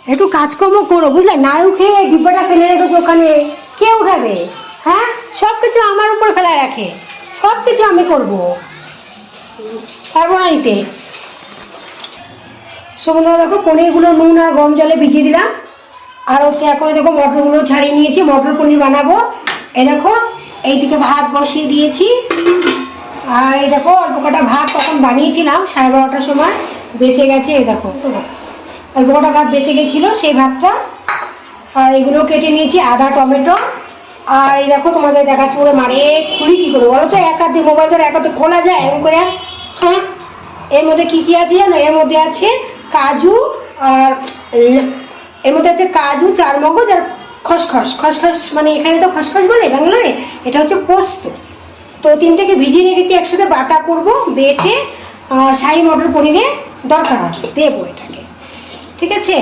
একটু কাজকর্ম করো বুঝলে, নাড়ু খেয়ে ডিব্বাটা ফেলে রেখেছো ওখানে, কে উঠাবে? হ্যাঁ, সব কিছু আমার উপর ফেলায় রাখে, সব কিছু আমি করবো, পারবো না নিতে। বন্ধুরা দেখো, পনিরগুলো নুন আর গরম জলে ভিজিয়ে দিলাম, আর হচ্ছে এখন দেখো মটরগুলো ছাড়িয়ে নিয়েছি, মটর পনির বানাবো। এই দেখো এইদিকে ভাত বসিয়ে দিয়েছি, আর এই দেখো অল্প কটা ভাত তখন বানিয়েছিলাম 12:30টার সময়, বেঁচে গেছে। এই দেখো অল্প কটা ভাত বেঁচে গেছিলো, সেই ভাতটা। আর এগুলো কেটে নিয়েছি, আদা টমেটো। আর এই দেখো তোমাদের দেখাচ্ছি, ওরা মারে খুলি কি করে বলো তো, এক হাতে মোবাইল ধরে এক হাতে খোলা যায় এরকম করে? হ্যাঁ, এর মধ্যে কি কি আছে জানো? এর মধ্যে আছে কাজু, আর এর মধ্যে আছে কাজু, চারমগজ আর খসখস। খসখস মানে এখানে তো খসখস বলে বাংলায়, এটা হচ্ছে পোস্ত। তো তিনটাকে ভিজিয়ে রেখেছি, একসাথে বাটা করব, বেটে শাহী মটর পনিরে দরকার দেবো এটাকে, ঠিক আছে।